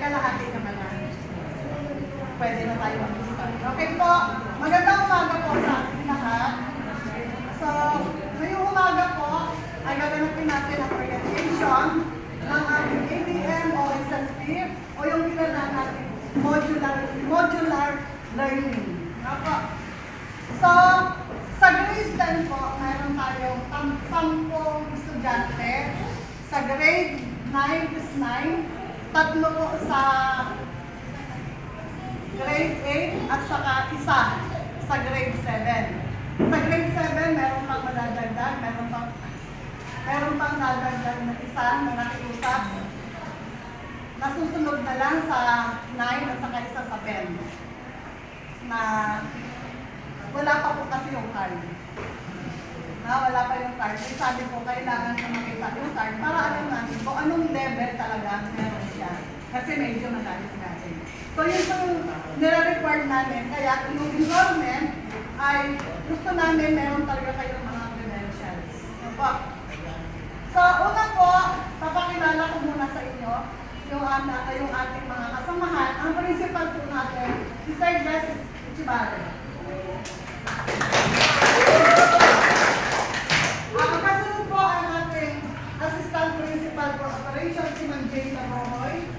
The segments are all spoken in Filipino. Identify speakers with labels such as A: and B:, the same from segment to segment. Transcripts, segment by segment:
A: kalahati naman na. Pwede na tayo mag-start. Okay po, magandang umaga po sa ating lahat. So, ngayong umaga po, ay gaganapin natin ang orientation ng ating ADM o SSP o yung pinala natin modular learning. Ako. So, sa grade 10 po, mayroon tayong 10 estudyante. Sa grade 9 is 9, 3 po sa grade 8 at saka isa sa grade 7. Sa grade 7, meron pang madadagdag, meron pang dadagdag na isa na nakiusap. Nasusunod na lang sa 9 at saka isa sa 10. Na wala pa po kasi yung card. Wala pa yung card. Yung sabi ko, kailangan na makita yung card para alam natin kung anong level talaga meron siya. Kasi medyo magalit natin. So yun yung nire-require namin. Kaya yung enrollment ay gusto namin meron talaga kayong mga credentials. Opo. So una po, papakilala ko muna sa inyo yung ating mga kasamahan. Ang principal po natin, si Sir Jess Ichibare. Ang kasunod po ang ating Assistant Principal for Operations, si Ma'am Jane Lamohoy.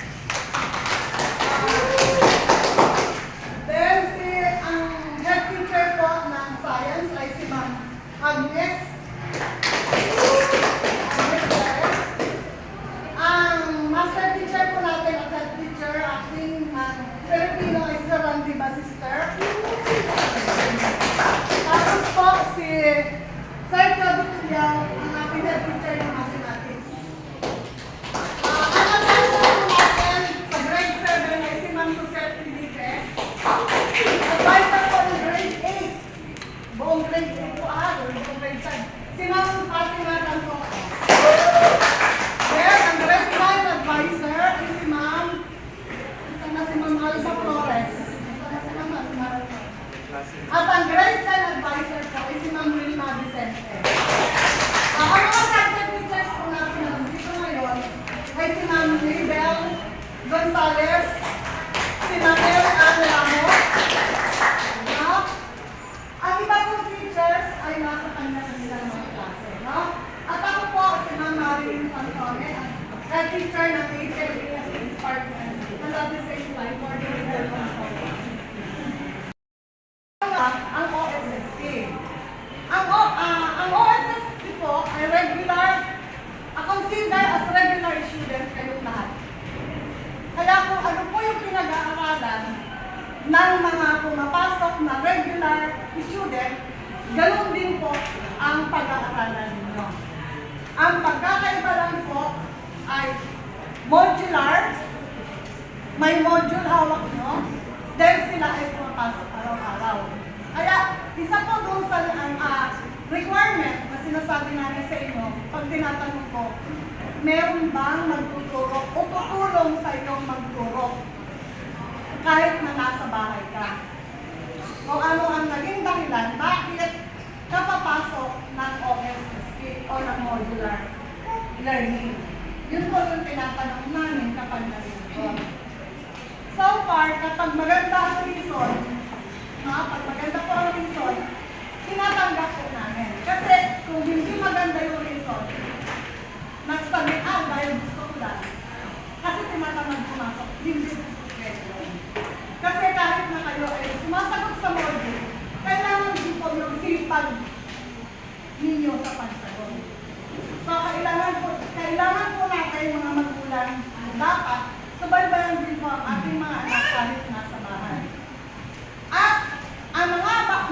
A: Then, ang head teacher po ng science ay si Ma'am Agnes. Ang master teacher po natin at head teacher, acting Filipino is the Randy Basister. Tapos po si Sir Claudio Tuliao, ang ating head teacher ng mathematics. Ang advisor po natin sa grade 7 ay si Ma'am Suzette Felipe. Advisor po ng grade 8. Buong grade 8 po buong grade 7. Si Ma'am Fatima Tanto. Then, ang grade 5 advisor ay si Ma'am Alisa Flores. At ang grade 10 advisor po ay si Ma'am Wilma Vicente. Ang mga subject teachers po natin dito ngayon ay si Ma'am Mabel Gonzalez, si Ma'am Anne Ramos. Ang iba pong teachers ay nasa kanya-kanilang mga klase. At ako po si Ma'am Marilyn Pantone, ang teacher ng HLAS Department. And at the same time, for the ang OSSP. Ang OSSP po ay consider as regular student kayong lahat. Kaya kung ano po yung pinag-aaralan ng mga pumapasok na regular student, ganun din po ang pag-aaralan ninyo. Ang pagkakaiba lang po ay modular, may module hawak nyo, then sila ay pumapasok araw-araw. Kaya, isa po doon sa requirement na sinasabi namin sa inyo, pag tinatanong ko, meron bang magtuturo o tutulong sa inyong magturo kahit na nasa bahay ka? O ano ang naging dahilan, bakit kapapasok ng OSSP o ng modular learning? Yun po yung tinatanong namin kapag nalito. So far, kapag maganda ang reason, pag maganda po ang reason, tinatanggap po namin. Kasi kung hindi maganda yung reason, nagsabihan dahil gusto ko lang. Kasi tinatanong pumasok, hindi po pwede. Kasi kahit na kayo ay sumasagot sa module, kailangan din po yung sipag ninyo sa pagsagot. So kailangan po natin mga magulang dapat subaybayan din po ang ating mga anak kahit nasa bahay. At ang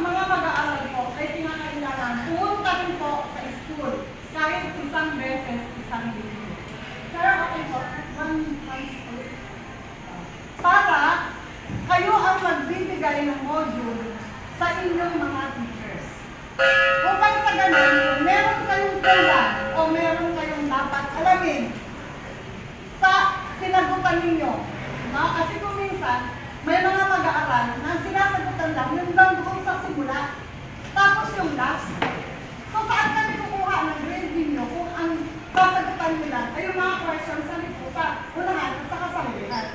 A: mga mag-aaral po ay kinakailangan pumunta rin po sa school kahit isang beses, isang linggo. Sir, okay po, one school. Para kayo ang magbibigay ng module sa inyong mga teachers. Upang sa ganun, meron kayong tula o meron kayong dapat alamin sa sinagutan ninyo. Kasi kung minsan, may mga mag-aaral na sinasagutan lang, yung lang doon sa simula, tapos yung last. So, saan kami kukuha ng grade ninyo kung ang sasagutan nila ay yung mga questions sa unahan at sa kasagutan?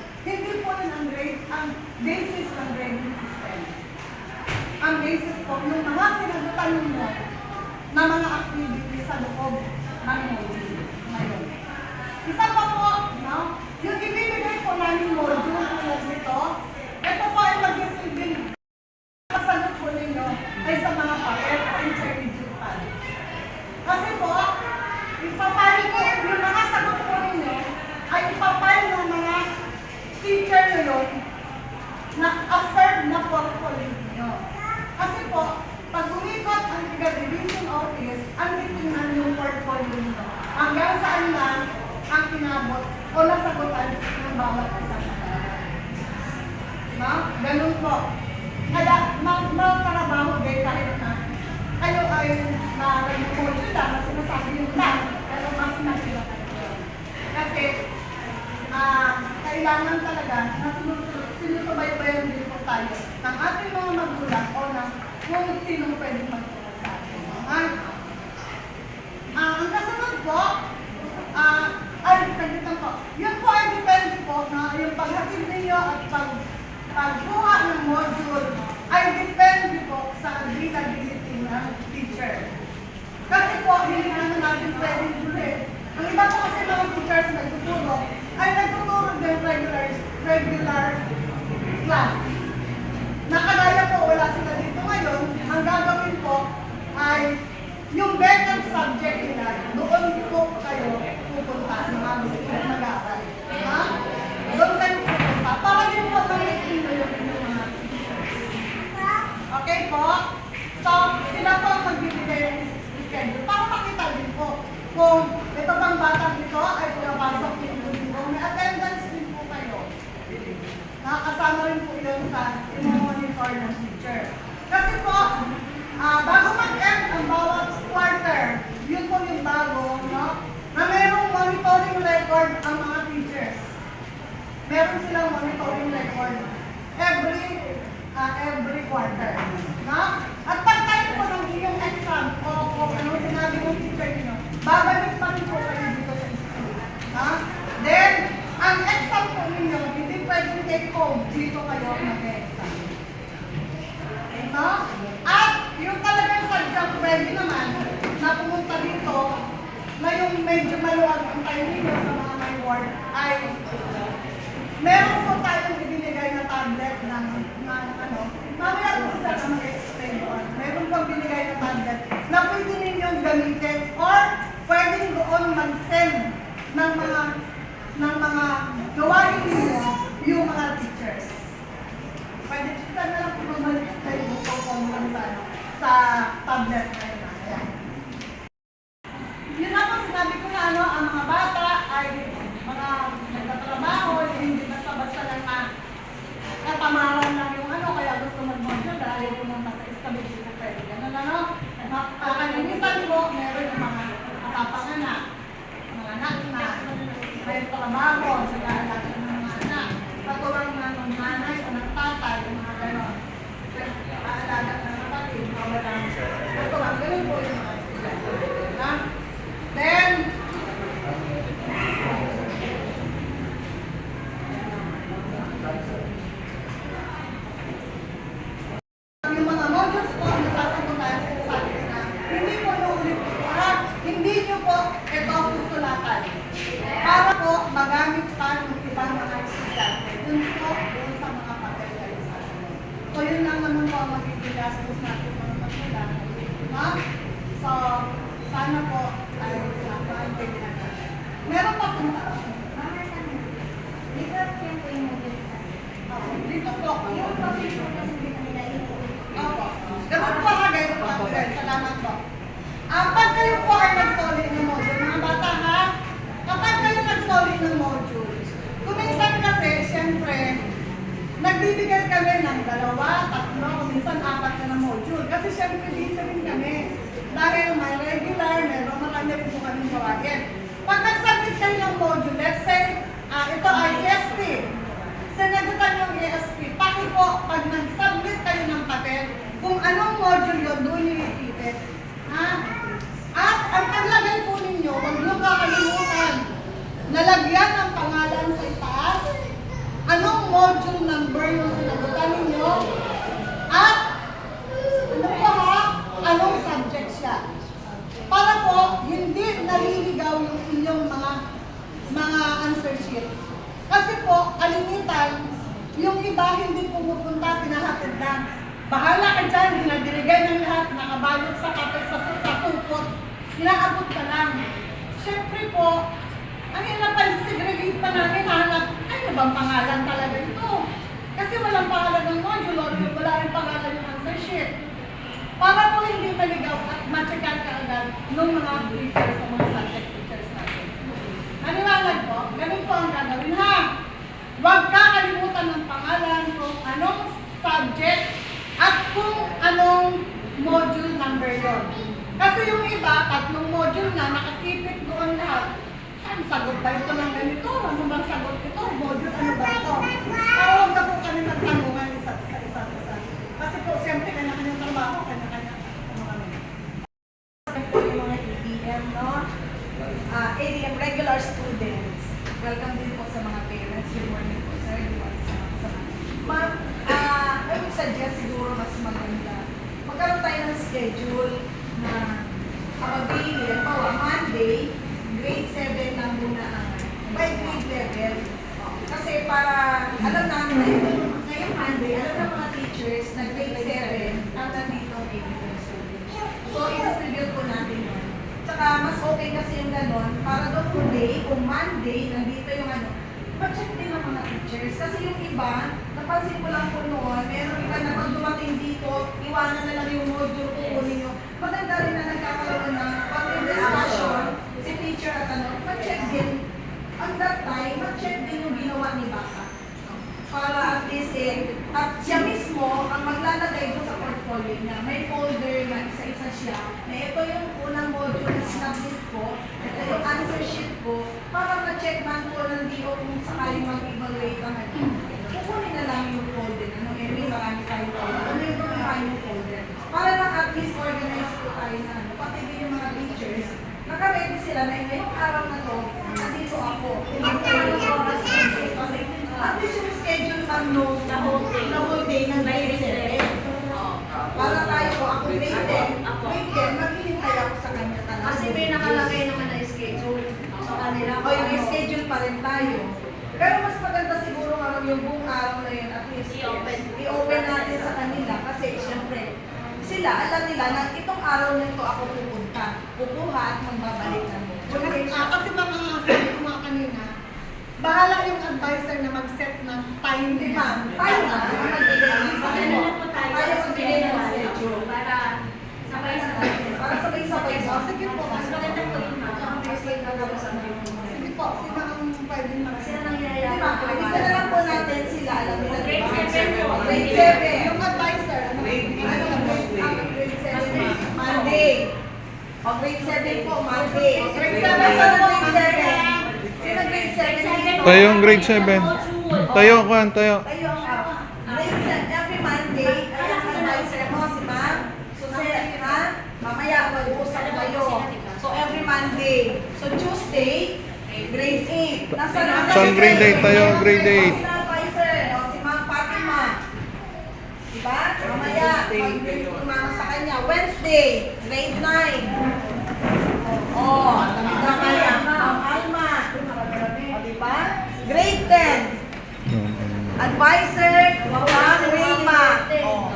A: na mga activities sa loob ng module ngayon. Isa pa po, no? Yung ibibigay po namin module tulad nito, ito po ay mag-isilbing kasagot po ninyo ay sa mga papel o intermediate file. Kasi po, ipapile po, yung mga sagot po ninyo ay ipapile ng mga teacher nyo yun na affirm na portfolio ninyo. Kasi po, pag umikot ang taga-division office, ang titingnan yung portfolio ninyo. Hanggang saan lang ang kinabot o nasagutan ng bawat isang pag-aaral. No? Ganun po. Kaya, magtrabaho din kahit na kayo ay nag-module lang, na sinasabi yung lang, pero mas mahirap kayo. Kasi, kailangan talaga na sinusubaybayan din po tayo ng ating mga magulang o ng kung sino pwedeng magtulong sa atin. Ang kasunod po, sagitan po, yun po ay depende po na yung paghatid ninyo at pagkuha ng module ay depende po sa availability ng teacher. Kasi po, hindi naman natin pwedeng ulit. Ang iba po kasi mga teachers na nagtuturo ay nagtuturo din regular class. Nakagaya po, wala sila dito ngayon, ang gagawin po ay yung vacant subject nila, doon po kayo pupunta ng mga gusto mag-aaral. Doon kayo pupunta. Para din po malitin nyo yung mga teachers. Okay po? So, sila po ang magbibigay ng schedule. Para makita din po kung ito bang batang ito ay pumapasok yung linggo. May attendance din po kayo. Nakakasama rin po yun sa monitor ng teacher. Kasi po, bago mag-end ang bawat quarter, yun po yung bago, no? Na mayroong monitoring record ang mga teachers. Meron silang monitoring record every quarter. No? At pag-time po ng iyong exam o anong sinabi ng teacher niyo, babalik pa rin po kayo dito sa school. No? Then, ang exam po ninyo, hindi pwedeng take home, dito kayo mag-exam. No? At yung talagang sadyang pwede naman na pumunta dito na yung medyo maluwag ang tayo ninyo sa mga may ward ay meron po tayong ibinigay na tablet ng ano, mamaya po sila na mag-explain po. Meron pong binigay na tablet na pwede ninyong gamitin or pwedeng doon mag-send ng mga gawain ninyo yung mga teachers. Pwede sila na lang po mag-explain po kung sa tablet na yun. Ayan. Yun na po, sinabi ko na ang mga bata ay mga nagtatrabaho, hindi basta-basta lang na katamaran lang yung kaya gusto mag-module dahil pumunta sa establishment na pwede. Ganun kalimitan po, meron yung mga katapanganak, mga anak na may trabaho, sila alaga ng mga anak, katulad ng nanay o ng tatay, yung mga gano'n. Aalaga ng kapatid, mga walang katulad, ganun po yung mga sila. Then, yung mga modules po, nasasagot tayo sa atin na hindi po naulit po at hindi nyo po ito susulatan para po magamit pa ng ibang mga estudyante. Yun po doon sa mga papel kayo sa atin. So yun lang naman po ang magiging gastos natin mga magulang. So, sana po ay pwede na. Meron pa pong dito po. Ganun po ha, ganun po. Salamat po. Pag kayo po ay nag-solid ng module, mga bata ha, kapag kayo nag-solid ng module, kuminsan kasi, siyempre, nagbibigay kami ng 2, 3, kuminsan 4 na module. Kasi siyempre, dito rin kami. Dahil may regular, meron marami rin po kami gawain. Pag nag-submit kayo ng module, let's say, ito ay ESP. Sinagutan yung ESP. Paki po, pag nag-submit kayo ng papel, kung anong module yun, doon yung ipipit. At ang paglagay po ninyo, huwag nyo kakalimutan, nalagyan ng pangalan sa itaas, anong module number yung sinagutan ninyo, at ano po ha, anong subject siya. iba hindi pumupunta, pinahatid lang. Bahala ka dyan, dinadiligay ng lahat, nakabalot sa kapit, sa supot. Inaabot ka lang. Siyempre po, ang segregate pa namin, hanap, ano bang pangalan talaga ito? Kasi walang pangalan ng module, or wala rin pangalan ng answer sheet. Para po hindi maligaw at matyakan ka agad ng mga teachers o mga subject teachers natin. Naniwalag po, ganun po ang gagawin ha. Huwag ka kalimutan ng pangalan kung anong subject at kung anong module number yon. Kasi yung iba, 3 module na, nakatipid doon lahat. Ano, sagot ba ito ng ganito? Ano bang sagot ito? Module, ano ba ito? Huwag na po kami magtanungan isa't isa. Kasi po, siyempre, kanya-kanyang trabaho, kanya-kanya
B: yung mga ADM, no? ADM regular students. Welcome din po sa mga parents. Good morning po, sir. Good morning sa mga kasama. Ma'am, I would suggest siguro mas maganda. Magkaroon tayo ng schedule na kapag-daily, halimbawa, Monday, grade 7 lang muna ang by grade level. Kasi para alam namin na ngayong Monday, alam ng mga teachers na grade 7 ang nandito ang ADM students. So, i-distribute po natin yun. Tsaka, mas okay kasi yung ganon, para doon today, kung Monday, nandito yung ano, mag-check din ng mga teachers. Kasi yung iba, napansin ko lang po noon, meron iba na pag dumating dito, iwanan na lang yung module, kukunin nyo. Maganda rin na nagkakaroon ng pag-discussion, si teacher at ano, mag-check din. At that time, mag-check din yung ginawa ni Baka. Para at least at siya mismo ang maglalagay doon sa portfolio niya. May folder na isa-isa siya. Na ito yung unang module na sinabit ko, ito yung answer sheet ko, para ma-check man po ng DO kung sakaling mag-evaluate ang ano. Kukunin na lang yung folder. Ano, anyway, marami tayong folder. Ano yung yung folder? Para lang at least organize po tayo na ano. Pati din yung mga teachers, naka-ready sila na ngayong araw na to, nandito ako. At least yung schedule ng note na whole day ng grade 7. Para tayo po, ako grade 10, maghihintay ako sa kanya talaga.
C: Kasi may nakalagay naman na schedule sa kanila.
B: O yung schedule pa rin tayo. Pero mas maganda siguro yung buong araw na yun, at least i-open natin sa kanila. Kasi syempre, sila, alam nila na itong araw na ito ako pupunta, at magbabalik na mo.
A: Kasi mga sabi ko mga kanina, bahala yung advisor na mag-set ng time
B: Di
A: niya.
B: ba? Tayo na.
C: Ano na po tayo?
B: Tayo magbigay ng schedule.
C: Para sabay-sabay.
B: Para sabay-sabay.
A: O, sige po.
C: Mas maganda po yung
A: Sige po, sino ang pwedeng
C: Sila
A: mag-set?
C: nang
B: Di
C: yayari.
B: ba? Isa na lang po natin sila. Alam nila.
C: Grade 7 po.
B: Grade 7.
A: Yung advisor, ano?
B: Grade 7. Monday. O, grade 7 po, Monday.
A: Grade
B: Sino
A: 7
B: grade
A: po,
B: 7? Sino grade 7 dito?
D: Tayo ang grade 7. Tayo, Kwan, tayo.
B: Tayo ang grade 7. Every Monday, ay ang advisor mo, si Ma'am. So, ha? Mamaya, mag-uusap kayo. So, every Monday. So, Tuesday, grade 8. Nasaan ang
D: Saan grade 8 tayo? Grade 8.
B: Sino advisor? O, si Ma'am Fatima. Diba? Mamaya, mag-grade kumama sa kanya. Wednesday, grade 9. Oh, mamaya, Ma'am Alma. O, diba? Grade 10. Advisor, Ma'am Wilma. Oh.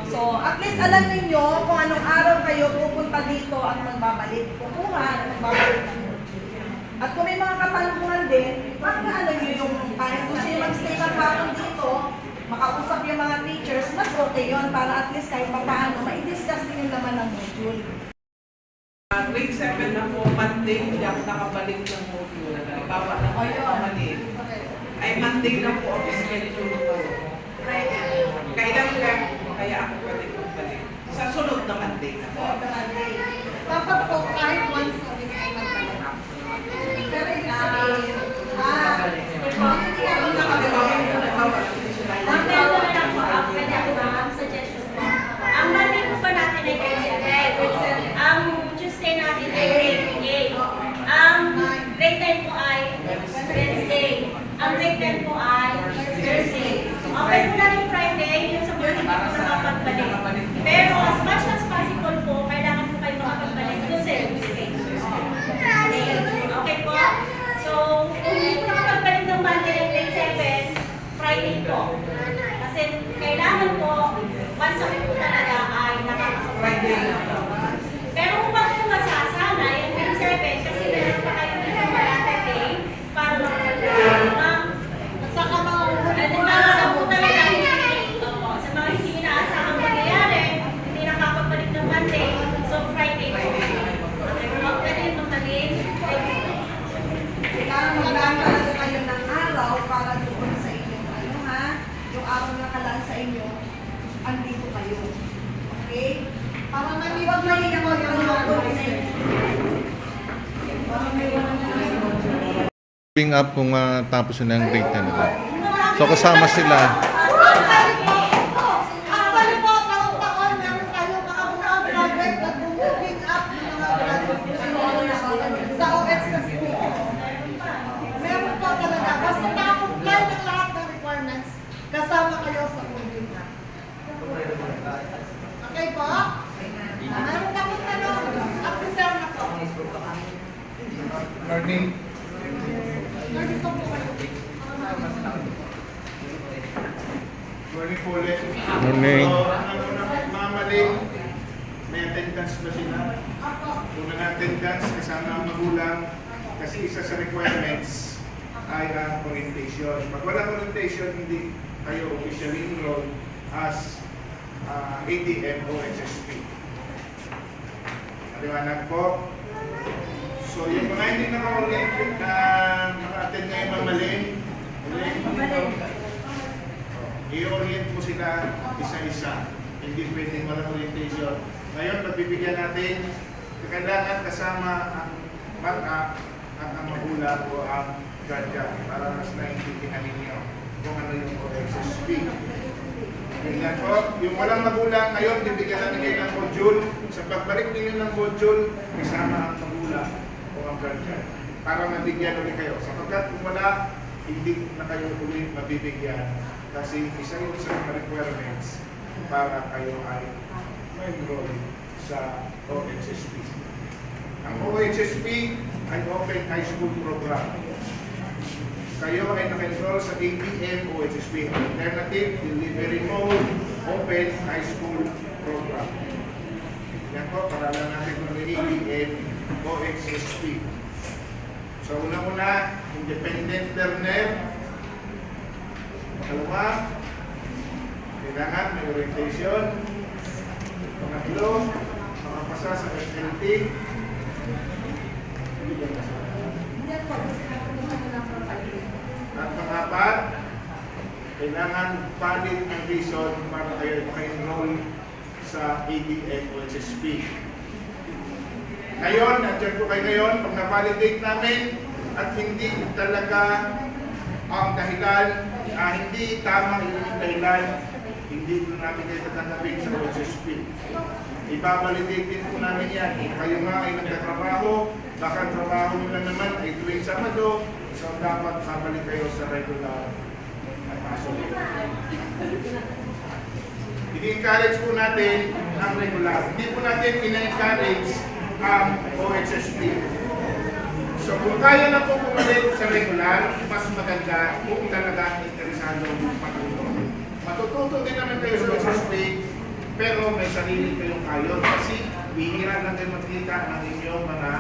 B: So, at least alam ninyo kung anong araw kayo pupunta dito at magbabalik. Kukuha at magbabalik ng module. At kung may mga katanungan din, magkaano nyo yung kahit gusto nyo mag-stay ng hapon dito, makausap yung mga teachers, mas okay yun para at least kahit pa paano, ma-discuss din yung laman ng module.
E: Grade 7 na po, Monday, hindi ako nakabalik ng module. Halimbawa na po mali. Ay, Monday na po ako schedule ko. Kailan lang po, kaya ako pwede balik. Sa sunod na Monday na po.
A: Dapat po kahit once a week ay magbalik.
B: Pero ibig sabihin, hindi ako
C: Ang meron na lang po, pwede ako ang suggestion po. Ang Monday po pa natin ay grade 7. Ang Tuesday natin ay grade 8. Ang grade 10 po ay Wednesday. Ang grade 10 po ay Thursday. Okay po natin Friday, yun sa morning po na makapagbalik. Pero as much as possible po, kailangan po kayo makapagbalik
D: Ping up kung tapos na ang grade 10 nila. So kasama sila.
A: Actually po, taon-taon meron kayo mga graduate at moving up ng mga graduate sa OSSP. Meron po talaga. Basta nakakomply ng lahat ng requirements, kasama kayo sa moving up. Okay po? Meron pa kong tanong. Officer na po.
F: Morning.
A: Nandito po kayo.
F: Morning po ulit.
D: Morning.
F: So, mga maling, may attendance ba sila?
A: Ako.
F: Kung nag-attendance, kasama ang magulang, kasi isa sa requirements ay ang orientation. Pag walang orientation, hindi kayo officially enrolled as ADM o HSP. Maliwanag po. So, yung mga hindi naka-orient na naka-attend ngayon mamaling, i-orient mo sila isa-isa. Hindi pwedeng walang orientation. Ngayon, pagbibigyan natin, kailangan kasama ang bata at ang magulang o ang guardian para mas naiintindihan ninyo kung ano yung OSSP. Ganyan po, yung walang magulang ngayon, bibigyan natin kayo ng module. Sa pagbalik ninyo ng module, kasama ang magulang o ang guardian para mabigyan ulit kayo. Sapagkat kung wala, hindi na kayo ulit mabibigyan kasi isa yun sa mga requirements para kayo ay ma-enroll sa OHSP. Ang OHSP ay Open High School Program. Kayo ay naka-enroll sa ABM OHSP, Alternative Delivery Mode Open High School Program. Yan po, para lang natin kung ABM OHSP. So, una-una, independent learner. Dalawa, kailangan may orientation. Pangatlo, makapasa sa SLT. At pangapat, kailangan valid ang reason para kayo maka-enroll sa ADM o HSP. Ngayon, nandiyan po kayo ngayon, pag na-validate namin at hindi talaga ang dahilan, hindi tama yung dahilan, hindi po namin kayo tatanggapin sa OSSP. Ibabalidate din po namin yan. Kayo nga ay nagtatrabaho, baka ang trabaho nyo na naman ay tuwing Sabado, so dapat babalik kayo sa regular na pasok. I-encourage po natin ang regular. Hindi po natin ina-encourage ang OHSP. So kung kaya na po pumalit sa regular, mas maganda kung talaga interesado matutulong. Matututo din naman kayo sa OHSP, pero may sarili kayong kayo kasi bihira lang kayo makikita ng inyong mga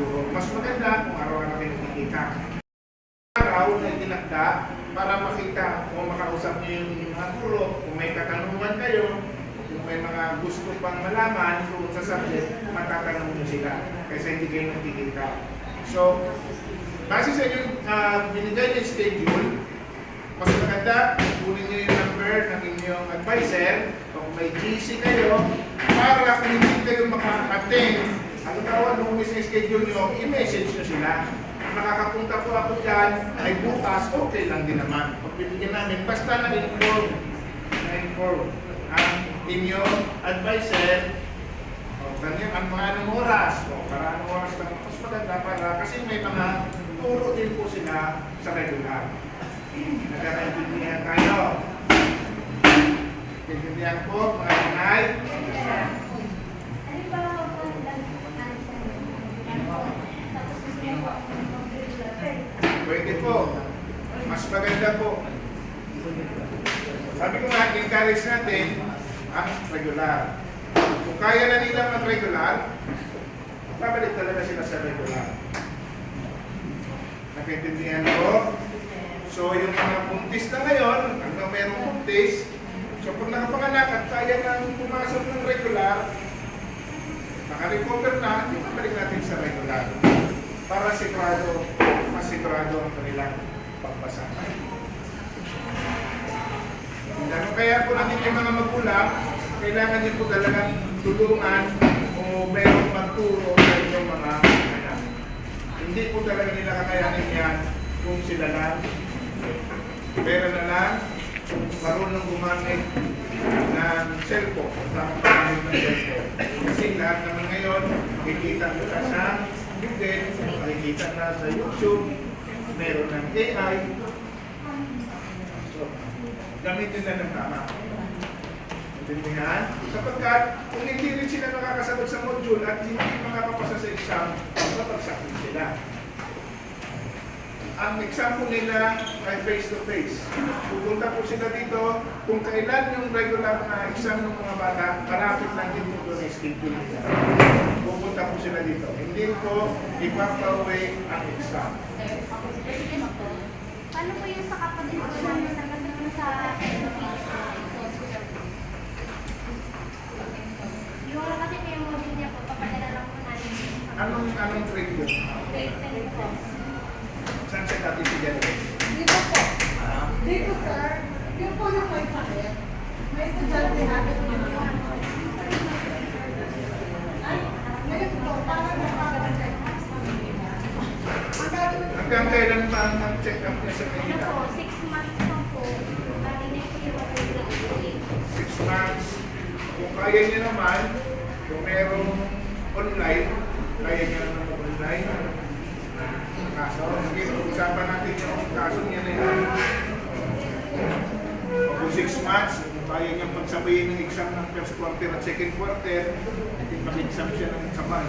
F: guro. Mas maganda kung araw-araw kayo nakikita. Araw na itinakda para makita o makausap niyo yung inyong mga guro. Kung may katanungan kayo, kung may mga gusto pang malaman kung sa subject, matatanong niyo sila kaysa hindi kayo nakikita. So, base sa inyong binigay na schedule, mas maganda, kunin niyo yung number ng inyong advisor o kung may GC kayo para kung hindi kayo maka-attend, ang tawag nung sa schedule niyo, i-message niyo sila. Nakakapunta po ako dyan, ay bukas, okay lang din naman. Pagbibigyan namin, basta na-inform ang inyong advisor o ganyan, ang mga anong oras o para anong oras lang, mas maganda para kasi may mga turo din po sila sa regular. Nagkakaintindihan tayo. Intindihan po, mga nanay. Pwede po. Mas maganda po. Sabi ko nga, encourage natin ang regular. Kung kaya na nila mag-regular, babalik talaga sila sa regular. Nakaintindihan po? So, yung mga buntis na ngayon, hanggang mayroong buntis, so kung nakapanganak at kaya nang pumasok ng regular, naka-recover na, ibabalik natin sa regular. Para sigurado, mas sigurado ang kanilang pagpasa. Ganun kaya po natin yung mga magulang, kailangan din po talagang tulungan o mayroong magturo sa inyong mga anak. Hindi po talaga nila kakayanin yan kung sila lang, pera na lang, marunong gumamit ng cellphone, tamang paggamit ng cellphone. Kasi lahat naman ngayon, makikita mo na sa Google, makikita na sa YouTube, meron ng AI. So, gamitin na ng tama. Intindihan? Sapagkat kung hindi rin sila nakakasagot sa module at hindi makakapasa sa exam, mapagsak din sila. Ang example nila ay face-to-face. Pupunta po sila dito, kung kailan yung regular na exam ng mga bata, malapit lang din po doon schedule nila. Pupunta po sila dito. Hindi po ipapaway ang exam.
G: Paano po yung sa kapatid ko namin nagkatulong sa yung wala kasi yung module niya po, papadala lang po namin.
F: Anong grade yun?
G: Grade 10 po.
F: Saan siya dati si Janet?
A: Dito po. Dito, sir. Yun po yung may sakit. May estudyante natin yun. Ngayon po, para nakaka-check. Ang gagawin ko,
F: Hanggang kailan ba ang check up niya sa
G: Ano
F: kanila?
G: po, 6 months pa po. Bali na po yung grade
F: 6 months. Kung kaya niya naman, kung merong online, kaya niya naman online. Kaso, sige, usapan natin yung kaso niya na yan. Kung 6 months, kung kaya niyang pagsabayin ng exam ng first quarter at second quarter, hindi mag-exam siya ng sabay.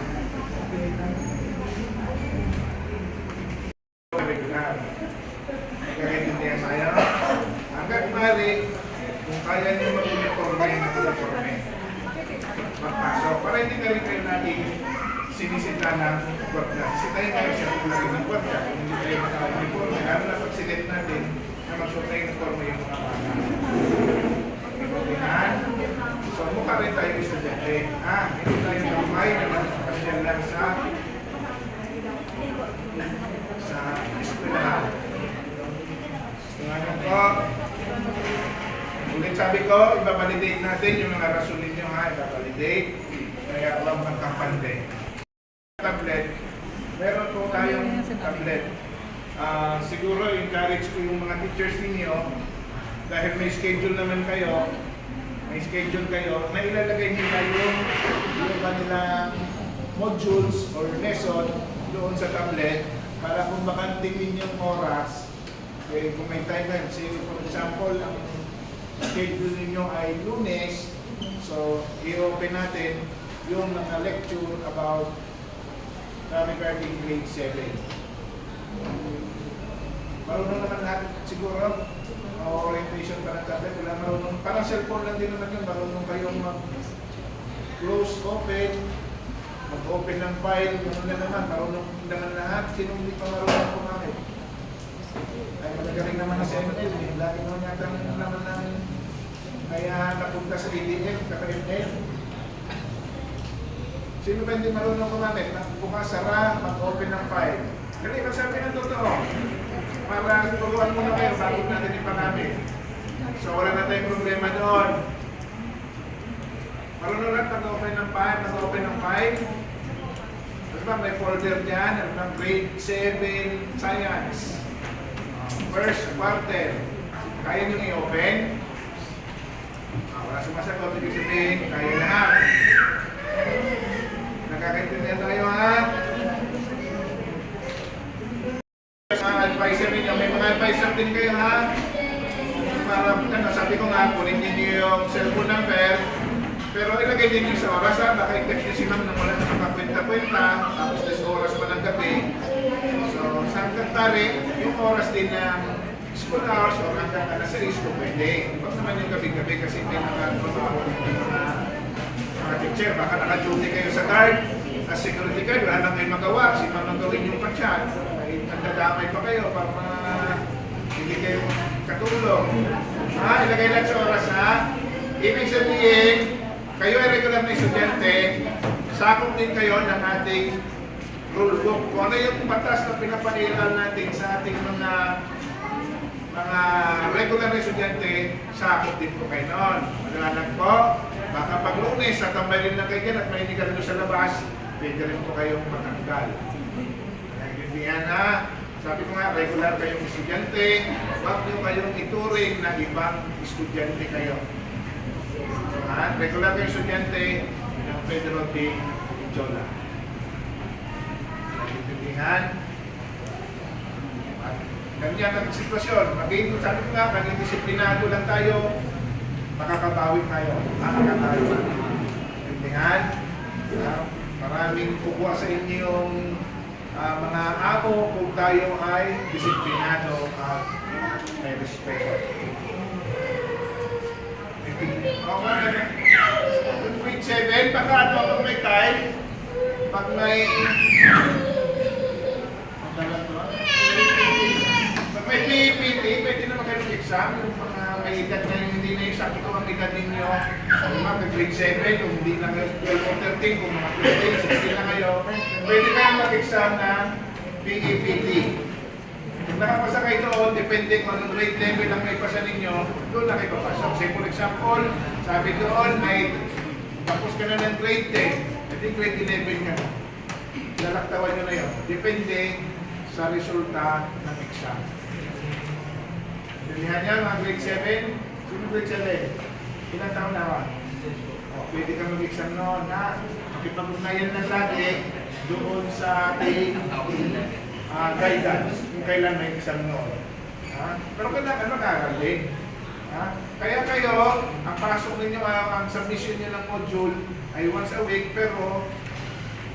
F: Regular. Nagkakaintindihan tayo. Hanggat maaari, kung kaya niyo mag-uniforme, mag-uniforme. Magpasok. Para hindi na rin kayo natin sinisita ng kwarta. Sisitahin tayo siya kung lagi ng kwarta. Kung hindi tayo maka-uniforme, lalo na pag sinet natin na magsuot na uniforme yung mga bata. Pagkakalihan. So, mukha rin tayo estudyante. Hindi tayo kamay na magpapasyan lang sa eskwelahan. Ngayon po, ulit sabi ko, ibabalidate natin yung mga rason ninyo ha, ibabalidate. Kaya alam ng kampante. Tablet, meron po tayong tablet. Siguro encourage ko yung mga teachers ninyo dahil may schedule naman kayo, na ilalagay nila yung kanilang modules or lesson doon sa tablet para kung bakanting ninyong oras, kung may time na, say for example, ang schedule ninyo ay Lunes, so i-open natin yung mga lecture about regarding grade 7. Marunong naman lahat siguro, orientation pa ng tablet, wala marunong, parang cellphone lang din naman yun, marunong kayong mag-close, open, mag-open ng file, gano'n na naman, marunong naman lahat, sinong hindi pa marunong kumamit. Ay magagaling naman na sa ML, lagi naman yata naman ng kaya napunta sa EDM, kaka-ML. Sino ba hindi marunong kumamit? Bukas, sara, mag-open ng file. Kasi masabi ng totoo, para turuan muna kayo bago natin ipanamit. So wala na tayong problema doon. Marunong lang mag-open ng file, mag-open ng file. Diba, may folder dyan, ng grade 7 science. First quarter. Kaya nyo i-open? Wala sumasagot, ibig sabihin, kaya lahat. Nakakaintindihan tayo ha? Mga advisor ninyo, may mga advisor din kayo ha? Para, sabi ko nga, kunin ninyo yung cellphone number, pero ilagay din nyo sa oras ha, baka i-text nyo si ma'am nang wala nakakwenta-kwenta, tapos 10 oras pa ng gabi. So, sa hanggang tarik, yung oras din ng school hours o hanggang alas 6 ko pwede. Huwag naman yung gabi-gabi kasi hindi nakakabawal yung mga teacher. Baka naka-duty kayo sa guard, as security guard, wala lang kayo magawa, si ma'am ang gawin yung pa-chat. Nagdadamay pa kayo para hindi kayo katulong. Ilagay lang sa oras ha. Ibig sabihin, kayo ay regular na estudyante, sakop din kayo ng ating rule book. Kung ano yung batas na pinapanilan natin sa ating mga regular na estudyante, sakop din po kayo noon. Madalang po, baka pag Lunes, tatambay rin lang kayo dyan at may hindi ka rin sa labas, pwede rin po kayong matanggal. Nagbibihan ha. Sabi ko nga, regular kayong estudyante, huwag niyo kayong ituring na ibang estudyante kayo. Regular kayong estudyante ng Federal de Jola. Naiintindihan? At ganyan ang sitwasyon. Maging, sabi ko nga, maging disiplinado lang tayo, makakabawi tayo. Makakabawi. Naiintindihan? Maraming kukuha sa inyong mga amo kung tayo ay disiplinado at may respeto. Okay. Grade 7, baka ano pag may time, pag may PPT, pwede naman kayo mag-exam. Yung mga may edad na yung hindi na yung sakto ang edad ninyo. Kung mga grade 7, kung hindi lang 12 o 13, kung mga 15, 16 na kayo, pwede kayong mag-exam ng PEPT. Kung nakapasa kayo doon, depende kung anong grade level ang may pasa ninyo, doon na kayo papasok. Say for example, sabi doon, may tapos ka na ng grade 10, hindi grade 11 nyo. Lalaktawan nyo na yun. Depende sa resulta ng exam. Pilihan niya mga grade 7. Sino grade 7? Ilang taon na ba? Pwede ka mag-exam noon na makipag-ugnayan lang lagi doon sa ating guidance kung kailan may exam noon. Pero kailangan mag-aaral din. Kaya kayo, ang pasok ninyo, ang submission nyo ng module ay once a week, pero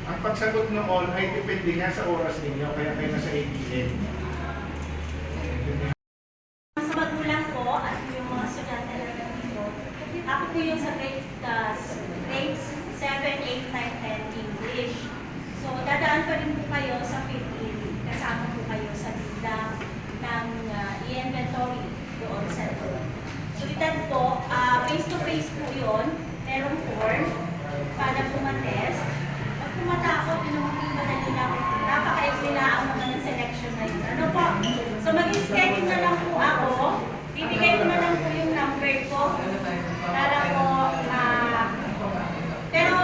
F: ang pagsagot noon ay depende nga sa oras ninyo, kaya kayo nasa 8 p.m.
C: Sa magulang ko at yung mga estudyante na dito, ako po yung sa grades 7, 8, 9, 10 English. So, dadaan pa rin po kayo sa 15. Kasama po kayo sa bida ng i-inventory doon sa doon. So, itan po, face-to-face po yun. Merong form para pumatest. Pag pumatakot, yung madali lang, napaka-easy na ang mga selection na yun. Ano po? So, mag-schedule na lang po ako. Bibigay ko na lang po yung number ko. Para po, pero,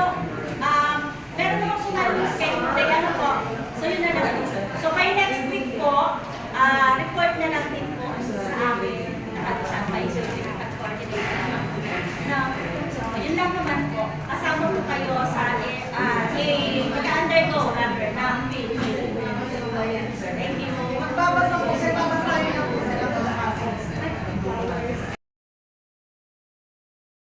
C: meron naman po nga yung schedule. Like, ano po? So, yun na lang po. So, by next week po, report na lang din po sa amin. Nakasabay sa coordinator na. So, yun lang naman po. Kasama po kayo sa mag-undergo number ng page. Thank you.
A: Magbabasa po, babasahin na po sila pagkakasok.